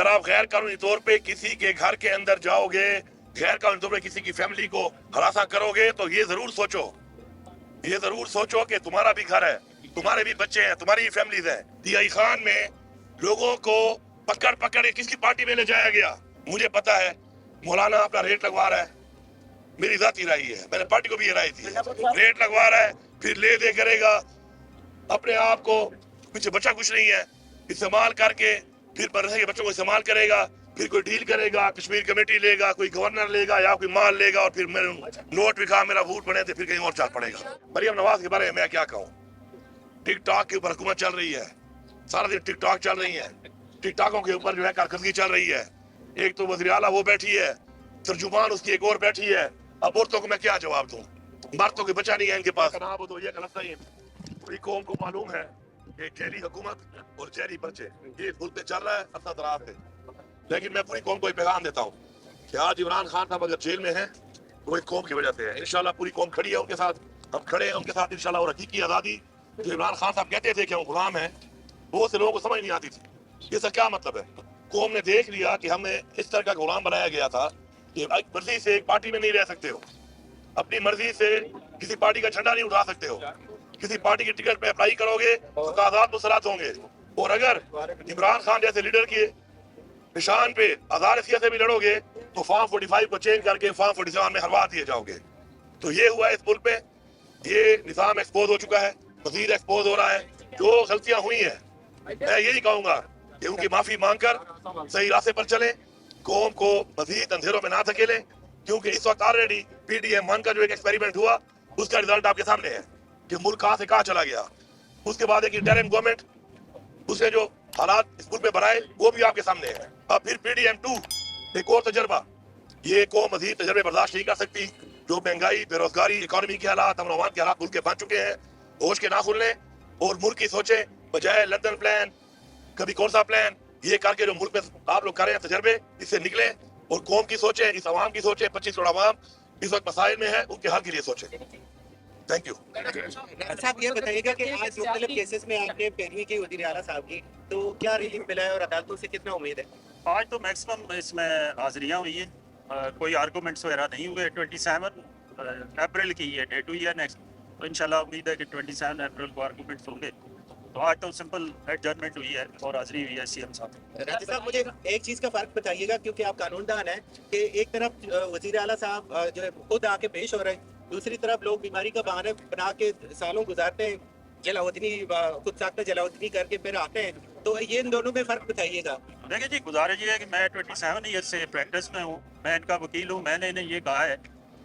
आप गैर कानूनी तौर पे किसी के घर के अंदर जाओगे, गैर कानूनी तौर पे किसी की फैमिली को हरासा करोगे, तो ये जरूर सोचो कि तुम्हारा भी घर है, तुम्हारे भी बच्चे हैं, तुम्हारी भी फैमिलीज है। DI खान में लोगों को पकड़ पकड़ के किसकी पार्टी में ले जाया गया, मुझे पता है। मौलाना अपना रेट लगवा रहा है, मेरी जाती राय है, मैंने पार्टी को भी ये राय दी है, रेट लगवा रहा है, फिर ले दे करेगा, अपने आप को पीछे बचा कुछ नहीं है, इस्तेमाल करके फिर मदरसे के बच्चों को इस्तेमाल करेगा, फिर कोई डील करेगा, कश्मीर कमेटी लेगा, कोई गवर्नर लेगा या कोई माल लेगा, और फिर नोट लिखा मेरा वोट बने थे, फिर कहीं और चाल पड़ेगा। मरियम नवाज के बारे में मैं क्या कहूँ, टिकटॉक के ऊपर हुकूमत चल रही है, सारा दिन टिकटॉक चल रही है, टिकटॉकों के ऊपर जो है कारकर्दगी चल रही है। एक तो वज़ीर आला वो बैठी है, तर्जुमान उसकी एक और बैठी है, अब औरतों को मैं क्या जवाब दूं, मर्दों की बचा नहीं है इनके पास। तो ये गलत नहीं है, पूरी कौम को मालूम है कि जैली हुकूमत और जैली बच्चे ये मुल्क में चल रहा है अरसा दराज से। लेकिन मैं पूरी कौम को एक पैगाम देता हूँ कि आज इमरान खान साहब अगर जेल में है तो एक कौम की वजह से है। इंशाल्लाह पूरी कौम खड़ी है उनके साथ, हम खड़े हैं उनके साथ इंशाल्लाह। और हकीकी आज़ादी जो इमरान खान साहब कहते थे कि हम गुलाम हैं, बहुत से लोगों को समझ नहीं आती थी इसका क्या मतलब है। कौम ने देख लिया कि हमें इस तरह का गुलाम बनाया गया था कि मर्जी से एक पार्टी में नहीं रह सकते हो, अपनी मर्जी से किसी पार्टी का झंडा नहीं उठा सकते हो, किसी पार्टी की टिकट पे अप्लाई करोगे तो आजाद मुसलत होंगे। और अगर इमरान खान जैसे लीडर के निशान पे आजाद सियासत से भी लड़ोगे तो फॉर्म 45 को चेंज करके फॉर्म 47 में हरवा दिए जाओगे। तो ये हुआ इस मुल्क पे, ये निजाम एक्सपोज हो चुका है, मजीद एक्सपोज हो रहा है। जो गलतियां हुई हैं मैं यही कहूंगा कि उनकी माफी मांगकर सही रास्ते पर चले, कौम को मजीद अंधेरों में ना धकेले, क्योंकि इस वक्त ऑलरेडी PDM-1 का जो एक एक्सपेरिमेंट हुआ उसका रिजल्ट आपके सामने है कि मुल्क कहां से कहां चला गया। उसके बाद एक इंटरिम गवर्नमेंट, उसने जो हालात इस मुल्क में बनाए वो भी आपके सामने है। अब फिर PDM-2 एक और तजर्बा, ये कौम मजीद तजर्बे बर्दाश्त नहीं कर सकती। जो महंगाई, बेरोजगारी, इकोनॉमी के हालात, अमन अमान के हालात मुल्क के बन चुके हैं, होश के ना खुलने और मुल्क की सोचे बजाय लंदन प्लान, कभी कौन सा प्लान, ये करके जो मुल्क में आप लोग कर रहे हैं तजर्बे, इससे निकले और कौम की सोचे, इस आवाम की सोचे, 25 करोड़ आवाम इस वक्त मसाइल में है, उनके हल के लिए सोचे। Thank you. साहब ये बताइएगा कि आज मुख्तलिफ केसेस में आपने पैरवी की वज़ीर आला साहब की, तो क्या रिलीफ मिला है और अदालतों से कितना उम्मीद है? आज तो मैक्सिमम इसमें हाजिरियाँ हुई है, कोई आर्गूमेंट्स वगैरह नहीं हुए। 27 अप्रैल की ये डेट हुई है नेक्स्ट, तो इंशाल्लाह उम्मीद है कि 27 अप्रैल को आर्गूमेंट्स होंगे। तो आज तो सिंपल एडजर्नमेंट हुई है और हाजिरी हुई है CM साहब। राजी साहब मुझे एक चीज़ का फ़र्क बताइएगा, क्योंकि आप कानूनदान हैं, कि एक तरफ वज़ीर आला साहब जो है खुद आके पेश हो रहे हैं, दूसरी तरफ लोग बीमारी का बहाना बना के सालों गुजारते हैं, जलावतनी खुद साख्ता जलावतनी करके फिर आते हैं, तो ये इन दोनों में फ़र्क बताइएगा। देखिए जी, गुजारिश ये है कि मैं 27 ईयर से प्रैक्टिस में हूँ, मैं इनका वकील हूँ। मैंने इन्हें ये कहा है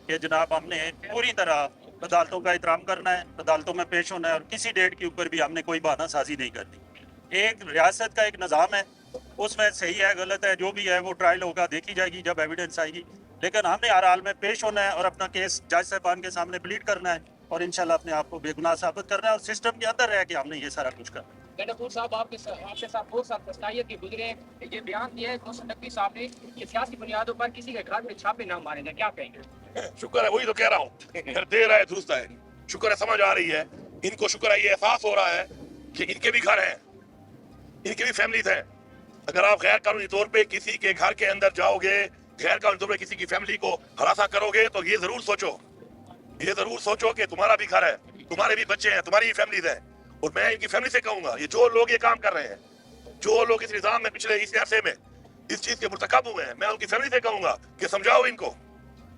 कि जनाब हमने पूरी तरह अदालतों का एहतराम करना है, अदालतों में पेश होना है और किसी डेट के ऊपर भी हमने कोई बहाना साजी नहीं करनी। एक रियासत का एक निज़ाम है, उसमें सही है गलत है जो भी है वो ट्रायल होगा, देखी जाएगी जब एविडेंस आएगी। लेकिन हमने हर हाल में पेश होना है और अपना केस जज साहबान के सामने प्लीड करना है और इंशाल्लाह अपने आप को बेगुनाह साबित करना है और सिस्टम के अंदर रह के हमने ये सारा कुछ करना है। गंडापुर साहब आपके साथ बहुत साथ फस्तायत के गुजरे, ये बयान दिया है मोहसिन नकवी साहब ने कि सियासी बुनियादों पर किसी के घर में छापे ना मारे जाए, क्या कहेंगे? शुक्र है, वही तो कह रहा हूँ, दे रहा है दूसरा है, शुक्र है समझ आ रही है इनको, शुक्र है ये एहसास हो रहा है कि इनके भी घर हैं, इनके भी फैमिलीज हैं। अगर आप गैर कानूनी तौर पे किसी के घर के अंदर जाओगे, गैर कानूनी तौर पे किसी की फैमिली को हरासा करोगे, तो ये जरूर सोचो कि तुम्हारा भी घर है, तुम्हारे भी बच्चे हैं, तुम्हारी भी फैमिलीज है। और मैं इनकी फैमिली से कहूंगा, ये जो लोग ये काम कर रहे हैं, जो लोग इस निजाम में पिछले इस अरसे में इस चीज के मुर्तकब हुए हैं, मैं उनकी फैमिली से कहूंगा कि समझाओ इनको।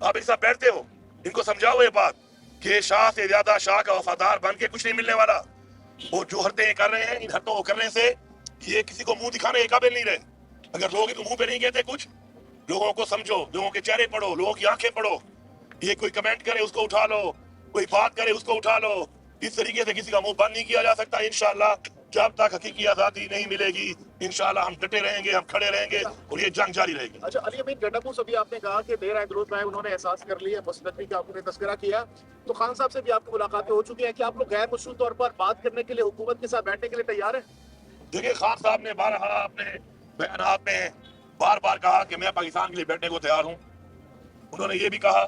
आप एक साथ बैठते हो, इनको समझाओ ये बात कि शाह से ज्यादा शाह का वफादार बन के कुछ नहीं मिलने वाला। और जो हरकतें कर रहे हैं, इन हरकतों को करने से ये किसी को मुंह दिखाने के काबिल नहीं रहे। अगर लोग इनको मुंह पे नहीं कहते कुछ, लोगों को समझो, लोगों के चेहरे पढ़ो, लोगों की आंखें पढ़ो। ये कोई कमेंट करे उसको उठा लो, कोई बात करे उसको उठा लो, इस तरीके से किसी का मुंह बंद नहीं किया जा सकता। इंशाल्लाह जब तक हकीकी आजादी नहीं मिलेगी, इंशाल्लाह हम डटे रहेंगे, हम खड़े रहेंगे और ये जंग जारी रहेगी। अच्छा अली अमीन गंडापुर से भी आपने कहा कि देर आए दुरुस्त आए, उन्होंने एहसास कर लिया, मोहसिन नकवी का आपने तस्करा किया, तो खान साहब से भी आपकी मुलाकातें हो चुकी हैं, कि आप लोग गैर मशरूत तौर पर बात करने के लिए हुकूमत के साथ बैठने के लिए तैयार हैं? देखिए, खान साहब ने बारहा अपने बयानात में बार बार कहा कि मैं पाकिस्तान के लिए बैठने को तैयार हूँ। उन्होंने ये भी कहा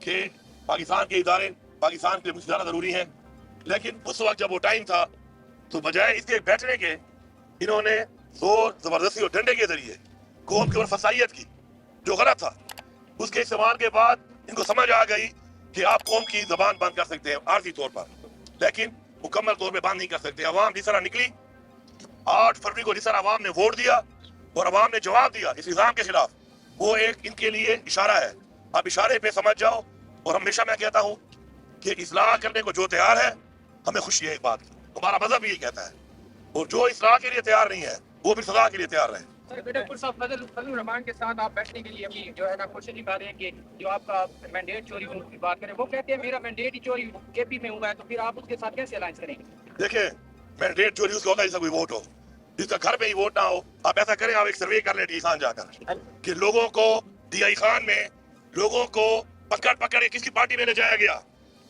कि पाकिस्तान के इदारे पाकिस्तान के लिए मुझे ज़्यादा ज़रूरी हैं। लेकिन उस वक्त जब वो टाइम था, तो बजाय इसके बैठने के, इन्होंने जोर जबरदस्ती और डंडे के जरिए कौम के ऊपर फसाइयत की जो गलत था, उसके इस्तेमाल के बाद इनको समझ आ गई कि आप कौम की जबान बंद कर सकते हैं आर्जी तौर पर, लेकिन मुकम्मल तौर पर बंद नहीं कर सकते। अवाम जिस तरह निकली 8 फरवरी को, जिस तरह अवाम ने वोट दिया और अवाम ने जवाब दिया इस निज़ाम के खिलाफ, वो एक इनके लिए इशारा है। आप इशारे पे समझ जाओ। और हमेशा मैं कहता हूँ कि इस्लाह करने को जो तैयार है, हमें खुशी है इस बात की, हमारा मजहब भी यही कहता है, और जो इस्लाह के लिए तैयार नहीं है वो भी सजा के लिए तैयार रहे। सर बेटा साहब फजल रहमान के साथ आप बैठने के लिए अभी जो है ना कोशिश दिखा रहे हैं कि जो आपका मैंडेट चोरी होने की बात करें, वो कहते हैं मेरा मैंडेट ही चोरी केपी में हुआ है, तो फिर आप उसके साथ कैसे अलायंस करेंगे? देखिए, मैंडेट चोरी उसका होगा जिसका कोई वोट हो, जिसका घर पे ही वोट ना हो। आप ऐसा करें, आप एक सर्वे कर लें डी खान जाकर कि लोगों को DI खान में लोगों को पकड़ पकड़ के किसकी पार्टी में ले जाया गया,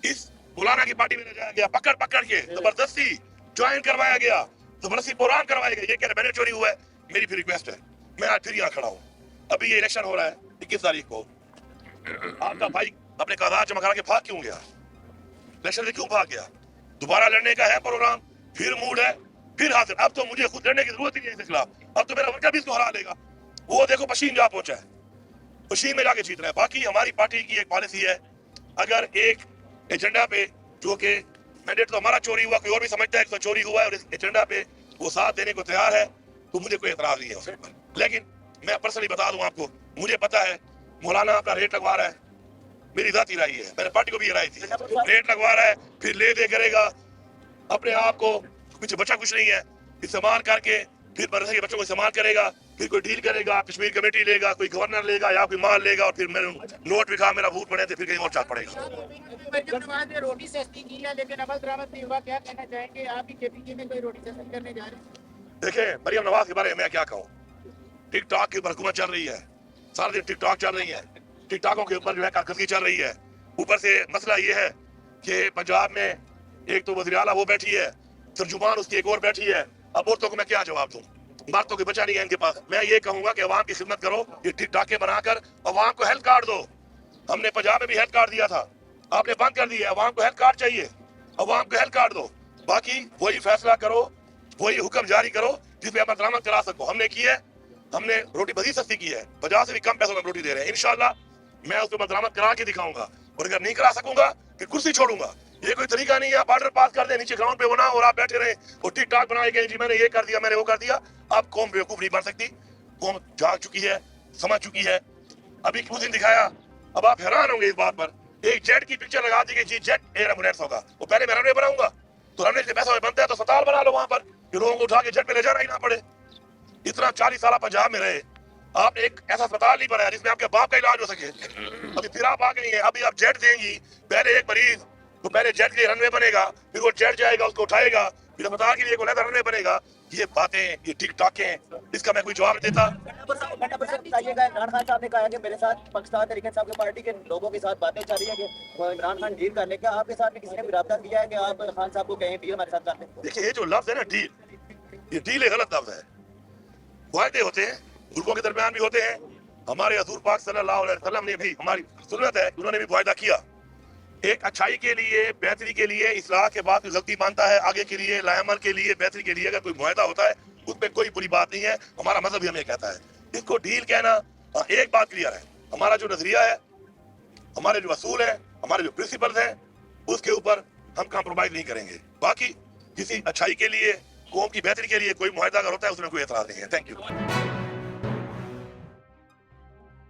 इस मौलाना की पार्टी में ले जाया गया, पकड़ पकड़ के जबरदस्ती ज्वाइन करवाया गया, जबरदस्ती प्रोग्राम करवाया गया। ये कह रहे मैंडेट चोरी हुआ है। मेरी फिर रिक्वेस्ट है, मैं आज फिर यहाँ खड़ा हूँ, अभी ये इलेक्शन हो रहा है 21 तारीख को, आपका भाई अपने कागजात जमा करा के भाग क्यों गया? इलेक्शन से क्यों भाग गया? दोबारा लड़ने का है प्रोग्राम, फिर मूड है, फिर हासिल। अब तो मुझे खुद लड़ने की जरूरत ही नहीं है इसके खिलाफ, अब तो मेरा वर्कर भी इसको हरा लेगा। वो देखो पशीन जहाँ पहुंचा है, पशीन में जाके जीत रहा है। बाकी हमारी पार्टी की एक पॉलिसी है, अगर एक एजेंडा पे जो कि मैंडेट तो हमारा चोरी हुआ, कोई और भी समझता है कि तो चोरी हुआ है और इस एजेंडा पे वो साथ देने को तैयार है, तो मुझे कोई एतराज नहीं है उसके ऊपर। लेकिन मैं पर्सनली बता दूं आपको, मुझे पता है मौलाना अपना रेट लगवा रहा है, मेरी जाती राय है, मैंने पार्टी को भी ये राय थी, रेट लगवा रहा है, फिर ले दे करेगा, अपने आप को कुछ बचा कुछ नहीं है, इस्तेमाल करके फिर मदरसे के बच्चों को इस्तेमाल करेगा, फिर कोई डील करेगा, कश्मीर कमेटी लेगा, कोई गवर्नर लेगा या कोई माल लेगा, और फिर मेरे नोट दिखा, मेरा वोट पड़े, फिर कहीं और चाल पड़ेगा। रोटी सस्ती की है लेकिन अमल दरामद नहीं हुआ, क्या कहना चाहेंगे? आप ही KPK में कोई रोटी सस्ती करने जा रहे हैं? देखिए, मरियम नवाज के बारे में मैं क्या कहूँ, टिकटॉक के ऊपर हुकूमत चल रही है, सारा दिन टिकटॉक चल रही है, टिकटॉकों के ऊपर जो है कारकर्दगी चल रही है। ऊपर से मसला ये है कि पंजाब में एक तो वज़ीर आला वो बैठी है, तर्जुमान उसकी एक और बैठी है। अब औरतों को मैं क्या जवाब दूं? मर्दों की बचा नहीं है इनके पास। मैं ये कहूंगा कि अवाम की खिदमत करो, ये टिकटॉके बनाकर अवाम को हेल्थ कार्ड दो। हमने पंजाब में भी हेल्थ कार्ड दिया था, आपने बंद कर दिया। अवाम को हेल्थ कार्ड चाहिए, अवाम को हेल्थ कार्ड दो। बाकी वही फैसला करो, वही हुक्म जारी करो जिसमें अमल दरामद करा सको। हमने की है, हमने रोटी मजीद सस्ती की है, 50 से भी कम पैसों में रोटी दे रहे हैं। इंशाल्लाह मैं उसको बदरामद करा के दिखाऊंगा, और अगर नहीं करा सकूंगा फिर कुर्सी छोड़ूंगा। ये कोई तरीका नहीं है आप ऑर्डर पास कर दे, नीचे ग्राउंड पे होना और आप बैठे रहे और टिक टाक बनाए गए, जी मैंने ये कर दिया, मैंने वो कर दिया। आप कौम बेवकूफ नहीं बन सकती, कौम जाग चुकी है, समझ चुकी है। अभी कुछ दिन दिखाया, अब आप हैरान होंगे इस बात पर, एक जेट की पिक्चर लगा दी गई, जी जेट एयर एम्बुलेंस होगा। वो पहले मैं रनवे बनाऊंगा, तो रनवे से पैसा बनता है तो अस्पताल बना लो वहां पर, कि लोगों को उठा के जेट पे ले जाना ही ना पड़े। इतना 40 साल पंजाब में रहे, आपने एक ऐसा अस्पताल नहीं बनाया जिसमें आपके बाप का इलाज हो सके। अभी फिर आप आ गई है, अभी आप जेट देंगी, पहले एक मरीज तो पहले जेट के लिए रनवे बनेगा, फिर वो जेट जाएगा उसको उठाएगा, फिर अस्पताल के लिए एक अलग रनवे बनेगा। ये बातें, ये टिक टाक हैं, इसका मैं कोई जवाब नहीं देता। बताइएगा, इमरान खान साहब ने कहा है कि मेरे साथ पाकिस्तान तरीके साहब की पार्टी के लोगों के साथ बातें चल रही है कि इमरान खान डील करने का, आपके साथ में किसी ने भी राब्ता किया है कि आप खान साहब को कहें डील हमारे साथ करते हैं? देखिए, ये जो लफ्ज है ना डील, ये डील एक गलत लफ्ज है। वायदे होते हैं, मुल्कों के दरमियान भी होते हैं। हमारे हजूर पाक सल्लल्लाहु अलैहि वसल्लम ने भी, हमारी सुन्नत है, उन्होंने भी वायदा किया। एक अच्छाई के लिए, बेहतरी के लिए, इस्लाह के बाद कोई गलती मानता है, आगे के लिए, लायमल के लिए, बेहतरी के लिए अगर कोई मुआहदा होता है, उसमें कोई बुरी बात नहीं है। हमारा मजहब भी हमें कहता है, इसको डील कहना। एक बात क्लियर है, हमारा जो नजरिया है, हमारे जो असूल है, हमारे जो प्रिंसिपल्स हैं, उसके ऊपर हम कॉम्प्रोमाइज नहीं करेंगे। बाकी किसी अच्छाई के लिए, कौम की बेहतरी के लिए कोई मुआहदा अगर होता है, उसमें कोई एतराज नहीं है। Thank you.